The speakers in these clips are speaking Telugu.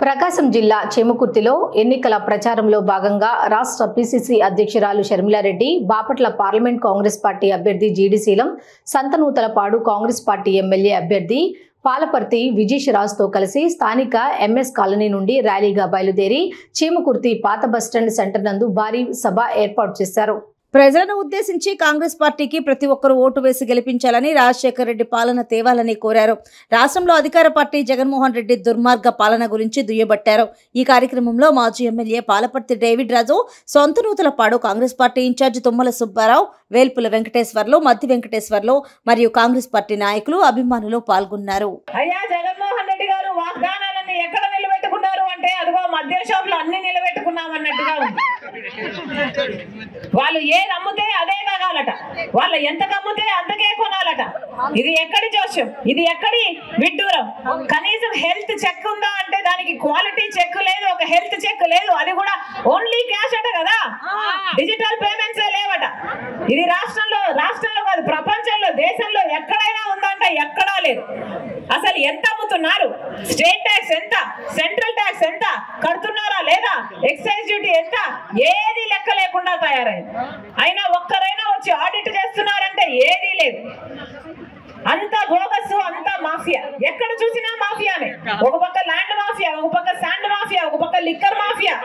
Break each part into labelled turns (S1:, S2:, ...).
S1: ప్రకాశం జిల్లా చేమకుర్తిలో ఎన్నికల ప్రచారంలో భాగంగా రాష్ట్ర పిసిసి అధ్యక్షురాలు షర్మిలారెడ్డి, బాపట్ల పార్లమెంట్ కాంగ్రెస్ పార్టీ అభ్యర్థి జీడీశీలం, సంతనూతలపాడు కాంగ్రెస్ పార్టీ ఎమ్మెల్యే అభ్యర్థి పాలపర్తి విజేష్ రాజ్తో కలిసి స్థానిక ఎంఎస్ కాలనీ నుండి ర్యాలీగా బయలుదేరి చేమకుర్తి పాత బస్టాండ్ సెంటర్ నందు భారీ సభ ఏర్పాటు చేశారు.
S2: ప్రజలను ఉద్దేశించి కాంగ్రెస్ పార్టీకి ప్రతి ఒక్కరూ ఓటు వేసి గెలిపించాలని, రాజశేఖర్ రెడ్డి పాలన తేవాలని కోరారు. రాష్ట్రంలో అధికార పార్టీ జగన్మోహన్ రెడ్డి దుర్మార్గ పాలన గురించి దుయ్యబట్టారు. ఈ కార్యక్రమంలో మాజీ ఎమ్మెల్యే పాలపర్తి డేవిడ్ రాజు, సొంతనూతలపాడు కాంగ్రెస్ పార్టీ ఇన్ఛార్జి తుమ్మల సుబ్బారావు, వేల్పుల వెంకటేశ్వర్లు, మద్ది వెంకటేశ్వర్లు మరియు కాంగ్రెస్ పార్టీ నాయకులు, అభిమానులు పాల్గొన్నారు.
S3: అయ్యా జగన్మోహన్ రెడ్డి గారు వాగ్దానాలను ఎక్కడ నిలబెట్టుకున్నారు అంటే అదిగో మద్య షాపులు అన్ని నిలబెట్టుకున్నామన్నట్టుగా ఉంది. వాళ్ళు ఏది అమ్ముతే అదే తాగాలట, వాళ్ళు ఎంత కమ్ముతే అంతకే కొనాలట. ఇది ఎక్కడి జోష్యం, ఇది ఎక్కడి విడ్డూరం? కనీసం హెల్త్ చెక్ ఉందా అంటే దానికి క్వాలిటీ చెక్ లేదు, ఒక హెల్త్ చెక్ లేదు, అది కూడా ఓన్లీ క్యాష్ అట కదా, డిజిటల్ పేమెంట్స్ లేవట. ఇది రాష్ట్రంలో కాదు, ప్రపంచంలో దేశంలో ఎక్కడైనా ఉందంట, ఎక్కడా లేదు. అసలు ఎంత అమ్ముతున్నారు, స్టేట్ ట్యాక్స్ ఎంత, సెంట్రల్ ట్యాక్స్ ఎంత కడుతున్నారా లేదా, ఎక్సైజ్ డ్యూటీ ఎంత, ఏది లెక్క లేకుండా తయారైంది. అయినా ఒక్కరైనా వచ్చి ఆడిట్ చేస్తున్నారంటే ఏదీ లేదు. అంత బోగస్, అంత మాఫియా, ఎక్కడ చూసినా మాఫియానే. ఒక పక్క ల్యాండ్ మాఫియా, ఒక పక్క శాండ్ మాఫియా, ఒక పక్క లిక్కర్ మాఫియా,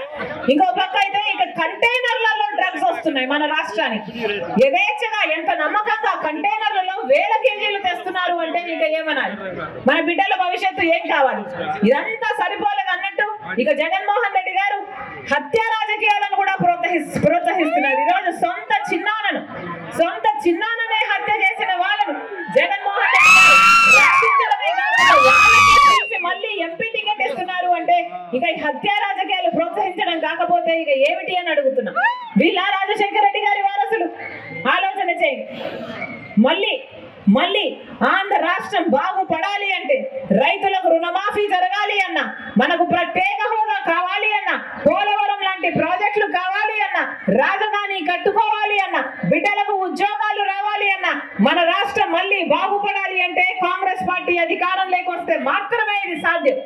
S3: ఇంకో పక్క అయితే ఇక కంటైనర్లలో డ్రగ్స్ వస్తున్నాయి మన రాష్ట్రానికి. యథేచ్ఛగా ఎంత నమ్మకంగా కంటైనర్లలో వేల కేజీలు తెస్తున్నారు అంటే ఇంకా ఏమనాలి? మన బిడ్డల భవిష్యత్తు ఏం కావాలి? ఇదంతా సరిపోలేదు అన్నట్టు ఇక జగన్మోహన్ రెడ్డి గారు హత్య రాజకీయాలను కూడా ప్రోత్సహిస్తున్నారు. ఈరోజు సొంత చిన్నాననే హత్య చేసిన వాళ్ళను జగన్మోహన్ రెడ్డి గారు రక్షించడమే కాకుండా మళ్ళీ ఎంపీ టికెట్ ఇస్తున్నారు అంటే ఇక ఈ హత్య రాజకీయాలు ప్రోత్సహించడం కాకపోతే ఇక ఏమిటి అని అడుగుతున్నా. వీళ్ళ రాజశేఖర రెడ్డి గారి వారసులు ఆలోచన చేయండి. మళ్ళీ ఆంధ్ర రాష్ట్రం బాగుపడాలి అంటే రైతులకు రుణమాఫీ జరగాలి అన్న, మనకు ప్రత్యేక హోదా కావాలి అన్న, పోలవరం లాంటి ప్రాజెక్టులు కావాలి అన్న, రాజధాని కట్టుకోవాలి అన్న, బిడ్డలకు ఉద్యోగాలు రావాలి అన్న, మన రాష్ట్రం మళ్ళీ బాగుపడాలి అంటే కాంగ్రెస్ పార్టీ అధికారంలోకి వస్తే మాత్రమే ఇది సాధ్యం.